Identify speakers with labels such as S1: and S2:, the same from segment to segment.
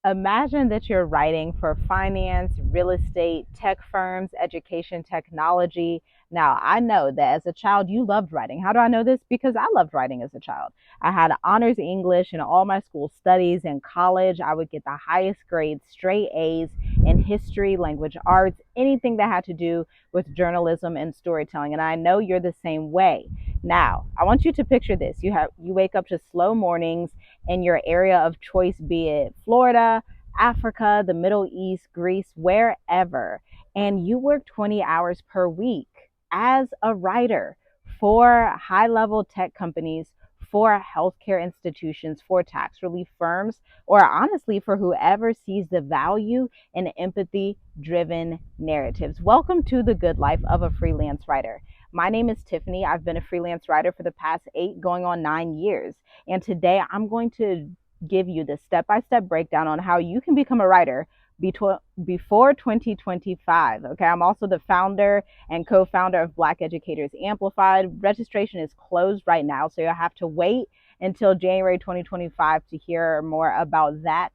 S1: Imagine that you're writing for finance, real estate, tech firms, education, technology. Now, I know that as a child, you loved writing. How do I know this? Because I loved writing as a child. I had honors English in all my school studies. In college, I would get the highest grades, straight A's in history, language arts, anything that had to do with journalism and storytelling. And I know you're the same way. Now, I want you to picture this. You wake up to slow mornings in your area of choice, be it Florida, Africa, the Middle East, Greece, wherever, and you work 20 hours per week as a writer for high level tech companies, for healthcare institutions, for tax relief firms, or honestly, for whoever sees the value in empathy driven narratives. Welcome to the good life of a freelance writer. My name is Tiffany. I've been a freelance writer for the past 8 going on 9 years. And today I'm going to give you the step by step breakdown on how you can become a writer before 2025. Okay, I'm also the founder and co founder of Black Educators Amplified. Registration is closed right now, so you'll have to wait until January 2025 to hear more about that.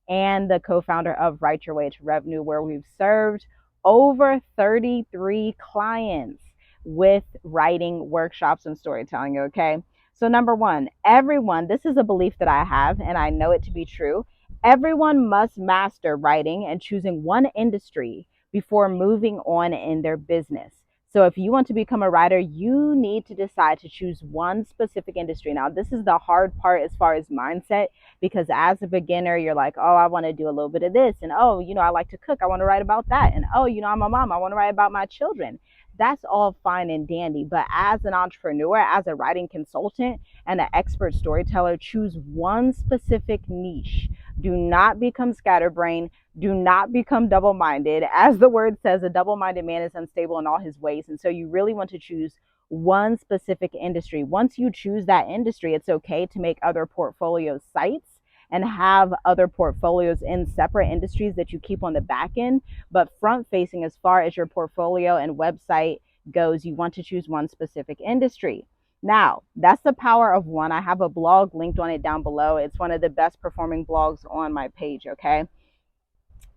S1: And the co founder of Write Your Way to Revenue, where we've served over 33 clients with writing workshops and storytelling. Okay. So, number one, everyone, this is a belief that I have, and I know it to be true. Everyone must master writing and choosing one industry before moving on in their business. So, if you want to become a writer, you need to decide to choose one specific industry. Now, this is the hard part as far as mindset, because as a beginner, you're like, oh, I want to do a little bit of this. And oh, I like to cook. I want to write about that. And oh, I'm a mom. I want to write about my children. That's all fine and dandy. But as an entrepreneur, as a writing consultant, and an expert storyteller, choose one specific niche. Do not become scatterbrained. Do not become double minded. As the word says, a double minded man is unstable in all his ways. And so you really want to choose one specific industry. Once you choose that industry, it's okay to make other portfolio sites and have other portfolios in separate industries that you keep on the back end. But front facing, as far as your portfolio and website goes, you want to choose one specific industry. Now, that's the power of one. I have a blog linked on it down below. It's one of the best performing blogs on my page, okay?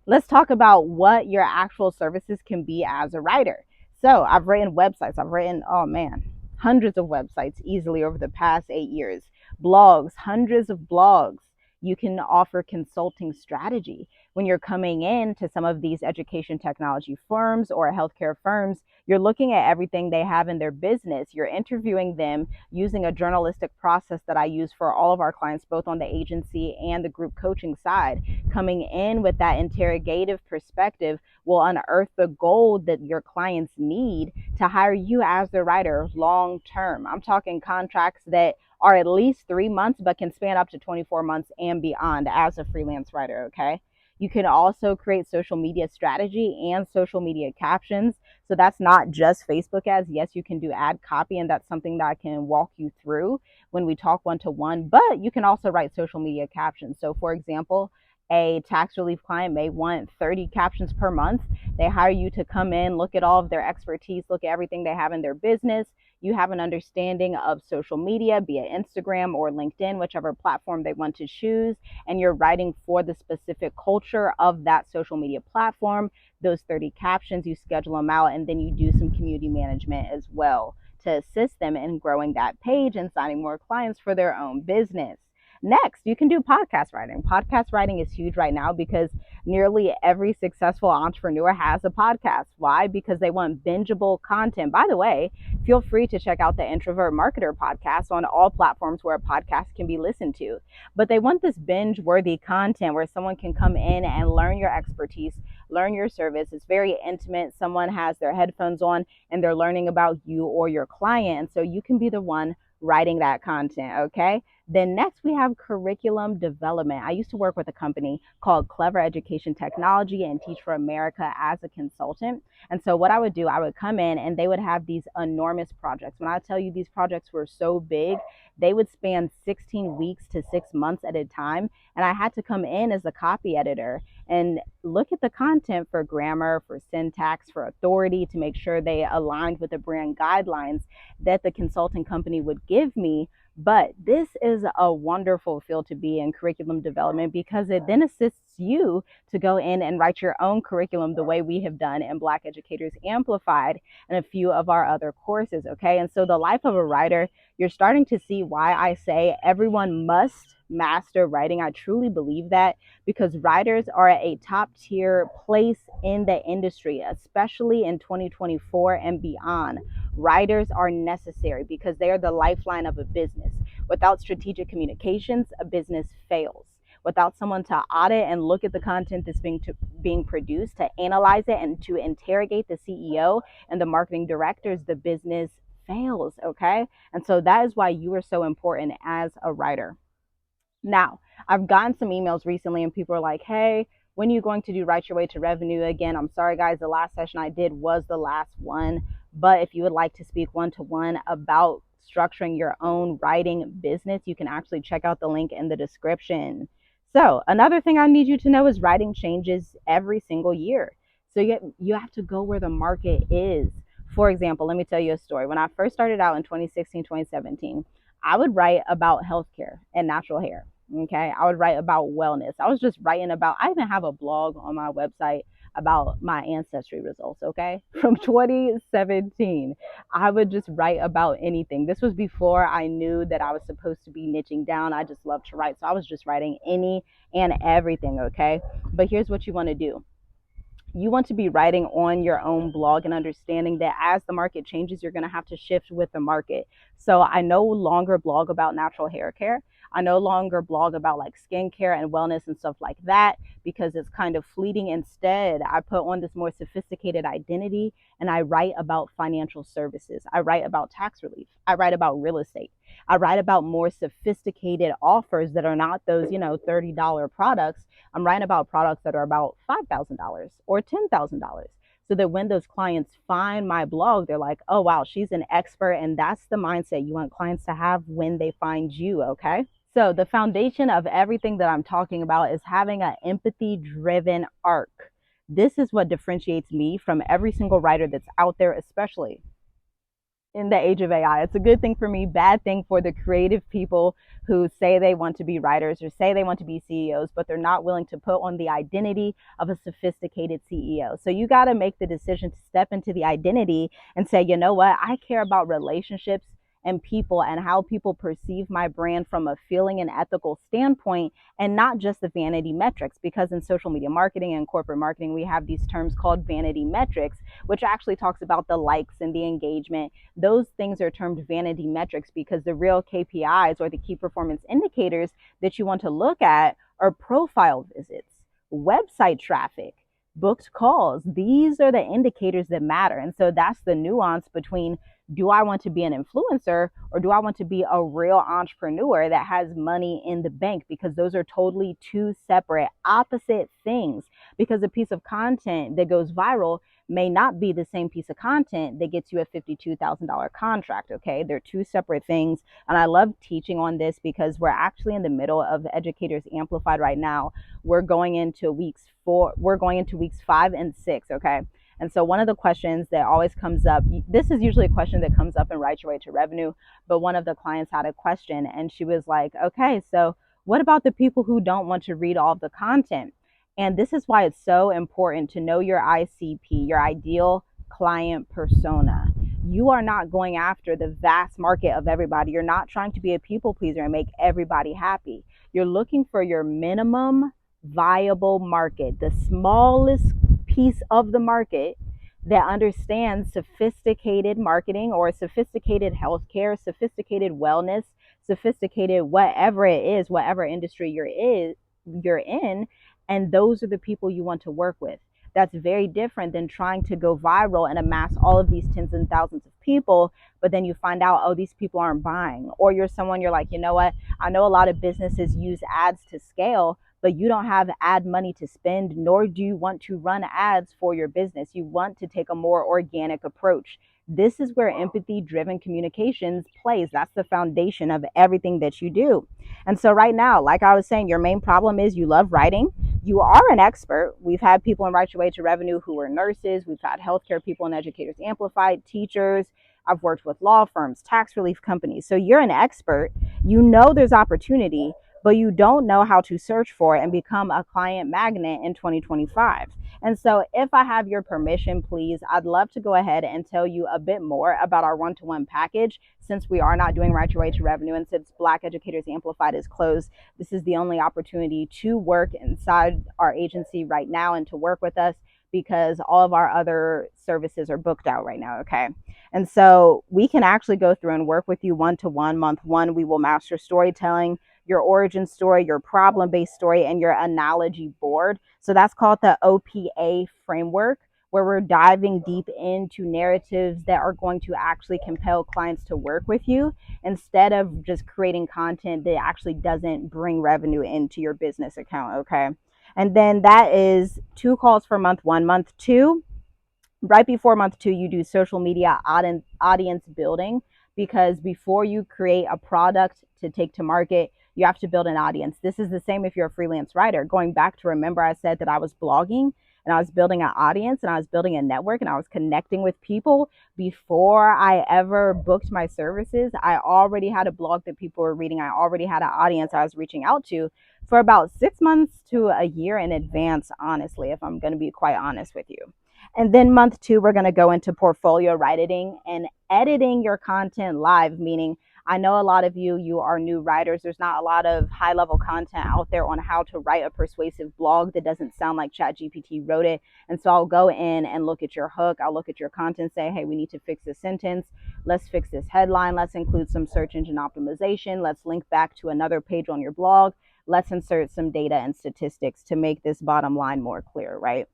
S1: Let's talk about what your actual services can be as a writer. So, I've written websites. I've written, oh man, hundreds of websites easily over the past 8 years. Blogs, hundreds of blogs. You can offer consulting strategy. When you're coming in to some of these education technology firms or healthcare firms, you're looking at everything they have in their business. You're interviewing them using a journalistic process that I use for all of our clients, both on the agency and the group coaching side. Coming in with that interrogative perspective will unearth the gold that your clients need to hire you as their writer long term. I'm talking contracts that are at least 3 months, but can span up to 24 months and beyond as a freelance writer, okay? You can also create social media strategy and social media captions. So that's not just Facebook ads. Yes, you can do ad copy, and that's something that I can walk you through when we talk one to one, but you can also write social media captions. So, for example, a tax relief client may want 30 captions per month. They hire you to come in, look at all of their expertise, look at everything they have in their business. You have an understanding of social media, be it Instagram or LinkedIn, whichever platform they want to choose, and you're writing for the specific culture of that social media platform. Those 30 captions, you schedule them out, and then you do some community management as well to assist them in growing that page and signing more clients for their own business. Next, you can do podcast writing. Podcast writing is huge right now because nearly every successful entrepreneur has a podcast. Why? Because they want bingeable content. By the way, feel free to check out the Introvert Marketer podcast on all platforms where a podcast can be listened to. But they want this binge-worthy content where someone can come in and learn your expertise, learn your service. It's very intimate. Someone has their headphones on and they're learning about you or your client. And so you can be the one writing that content, okay? Then next we have curriculum development. I used to work with a company called Clever Education Technology and Teach for America as a consultant. And so what I would do, I would come in and they would have these enormous projects. When I tell you these projects were so big, they would span 16 weeks to 6 months at a time. And I had to come in as a copy editor and look at the content for grammar, for syntax, for authority to make sure they aligned with the brand guidelines that the consulting company would give me But this is a wonderful field to be in, curriculum development, because it then assists you to go in and write your own curriculum the way we have done in Black Educators Amplified and a few of our other courses. Okay. And so the life of a writer, you're starting to see why I say everyone must master writing. I truly believe that, because writers are at a top tier place in the industry, especially in 2024 and beyond. Writers are necessary because they are the lifeline of a business. Without strategic communications, a business fails. Without someone to audit and look at the content that's being produced, to analyze it and to interrogate the CEO and the marketing directors, the business fails. Okay. And so that is why you are so important as a writer. Now, I've gotten some emails recently and people are like, hey, when are you going to do Write Your Way to Revenue again? I'm sorry, guys, the last session I did was the last one. But if you would like to speak one to one about structuring your own writing business, you can actually check out the link in the description. So, another thing I need you to know is writing changes every single year. So, you have to go where the market is. For example, let me tell you a story. When I first started out in 2016, 2017, I would write about healthcare and natural hair. Okay. I would write about wellness. I was just writing about, I even have a blog on my website about my ancestry results. Okay. From 2017, I would just write about anything. This was before I knew that I was supposed to be niching down. I just love to write. So I was just writing any and everything. Okay. But here's what you want to do. You want to be writing on your own blog and understanding that as the market changes, you're going to have to shift with the market. So I no longer blog about natural hair care. I no longer blog about like skincare and wellness and stuff like that, because it's kind of fleeting. Instead, I put on this more sophisticated identity and I write about financial services. I write about tax relief. I write about real estate. I write about more sophisticated offers that are not those, $30 products. I'm writing about products that are about $5,000 or $10,000. So that when those clients find my blog, they're like, oh, wow, she's an expert. And that's the mindset you want clients to have when they find you. Okay. So the foundation of everything that I'm talking about is having an empathy driven arc. This is what differentiates me from every single writer that's out there, especially in the age of AI. It's a good thing for me, bad thing for the creative people who say they want to be writers or say they want to be CEOs, but they're not willing to put on the identity of a sophisticated CEO. So you got to make the decision to step into the identity and say, you know what? I care about relationships and people and how people perceive my brand from a feeling and ethical standpoint, and not just the vanity metrics. Because in social media marketing and corporate marketing, we have these terms called vanity metrics, which actually talks about the likes and the engagement. Those things are termed vanity metrics because the real KPIs, or the key performance indicators that you want to look at, are profile visits, website traffic, booked calls. These are the indicators that matter. And so that's the nuance between, do I want to be an influencer or do I want to be a real entrepreneur that has money in the bank? Because those are totally two separate, opposite things. Because a piece of content that goes viral may not be the same piece of content that gets you a $52,000 contract. Okay. They're two separate things. And I love teaching on this because we're actually in the middle of Educators Amplified right now. We're going into weeks 5 and 6. Okay. And so one of the questions that always comes up, this is usually a question that comes up in Write Your Way to Revenue, but one of the clients had a question and she was like, okay, so what about the people who don't want to read all of the content? And this is why it's so important to know your ICP, your ideal client persona. You are not going after the vast market of everybody. You're not trying to be a people pleaser and make everybody happy. You're looking for your minimum viable market, the smallest piece of the market that understands sophisticated marketing or sophisticated healthcare, sophisticated wellness, sophisticated whatever it is, whatever industry you're in, and those are the people you want to work with. That's very different than trying to go viral and amass all of these tens and thousands of people, but then you find out, oh, these people aren't buying. Or you're someone, you're like, you know what? I know a lot of businesses use ads to scale, but you don't have ad money to spend, nor do you want to run ads for your business. You want to take a more organic approach. This is where empathy driven communications plays. That's the foundation of everything that you do. And so right now, like I was saying, your main problem is you love writing. You are an expert. We've had people in Write Your Way to Revenue who are nurses. We've had healthcare people in Educators Amplified, teachers, I've worked with law firms, tax relief companies. So you're an expert. You know there's opportunity, but you don't know how to search for it and become a client magnet in 2025. And so, if I have your permission, please, I'd love to go ahead and tell you a bit more about our one-to-one package. Since we are not doing Right Your Way to Revenue, and since Black Educators Amplified is closed, this is the only opportunity to work inside our agency right now and to work with us, because all of our other services are booked out right now. Okay. And so we can actually go through and work with you one to one. Month one, we will master storytelling, your origin story, your problem based story, and your analogy board. So that's called the OPA framework, where we're diving deep into narratives that are going to actually compel clients to work with you instead of just creating content that actually doesn't bring revenue into your business account. Okay. And then that is 2 calls for month one. Month two, right before month two, you do social media audience building, because before you create a product to take to market, you have to build an audience. This is the same if you're a freelance writer. Going back to, remember, I said that I was blogging and I was building an audience and I was building a network and I was connecting with people before I ever booked my services. I already had a blog that people were reading. I already had an audience I was reaching out to for about 6 months to a year in advance, honestly, if I'm going to be quite honest with you. And then month two, we're going to go into portfolio writing and editing your content live, meaning I know a lot of you are new writers. There's not a lot of high level content out there on how to write a persuasive blog that doesn't sound like ChatGPT wrote it. And so I'll go in and look at your hook. I'll look at your content, say, hey, we need to fix this sentence. Let's fix this headline. Let's include some search engine optimization. Let's link back to another page on your blog. Let's insert some data and statistics to make this bottom line more clear, right?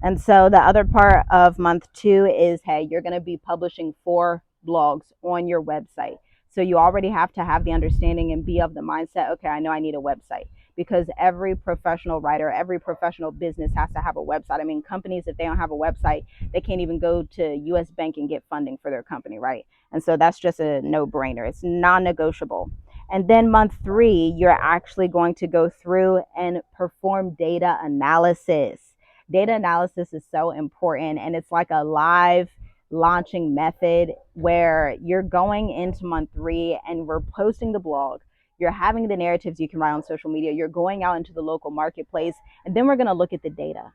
S1: And so the other part of month two is, hey, you're going to be publishing 4 blogs on your website. So you already have to have the understanding and be of the mindset, okay, I know I need a website, because every professional writer, every professional business has to have a website. I mean, companies, if they don't have a website, they can't even go to US Bank and get funding for their company, right? And so that's just a no-brainer. It's non-negotiable. And then month three, you're actually going to go through and perform data analysis. Data analysis is so important, and it's like a live launching method where you're going into month three and we're posting the blog. You're having the narratives you can write on social media. You're going out into the local marketplace, and then we're going to look at the data.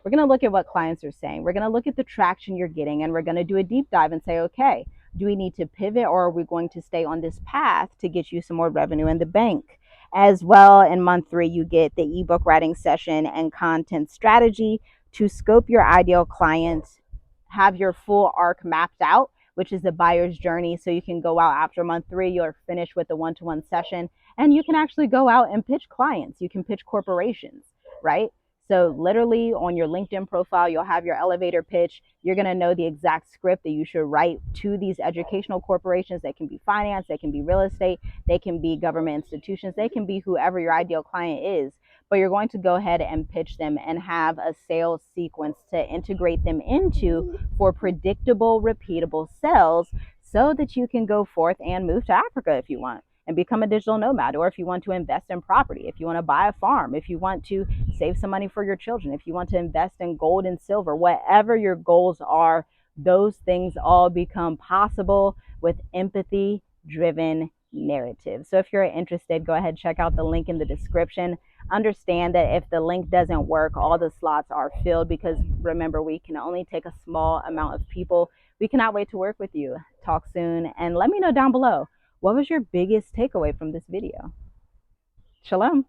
S1: We're going to look at what clients are saying. We're going to look at the traction you're getting, and we're going to do a deep dive and say, okay, do we need to pivot, or are we going to stay on this path to get you some more revenue in the bank? As well, in month three, you get the ebook writing session and content strategy to scope your ideal clients, have your full arc mapped out, which is the buyer's journey. So you can go out after month three, you're finished with the one-to-one session, and you can actually go out and pitch clients. You can pitch corporations, right? So literally on your LinkedIn profile, you'll have your elevator pitch. You're going to know the exact script that you should write to these educational corporations. They can be finance, they can be real estate, they can be government institutions, they can be whoever your ideal client is. But you're going to go ahead and pitch them and have a sales sequence to integrate them into for predictable, repeatable sales, so that you can go forth and move to Africa if you want and become a digital nomad, or if you want to invest in property, if you want to buy a farm, if you want to save some money for your children, if you want to invest in gold and silver, whatever your goals are, those things all become possible with empathy driven narrative. So if you're interested, go ahead, check out the link in the description. Understand that if the link doesn't work, all the slots are filled, because remember, we can only take a small amount of people. We cannot wait to work with you. Talk soon, and let me know down below, what was your biggest takeaway from this video? Shalom.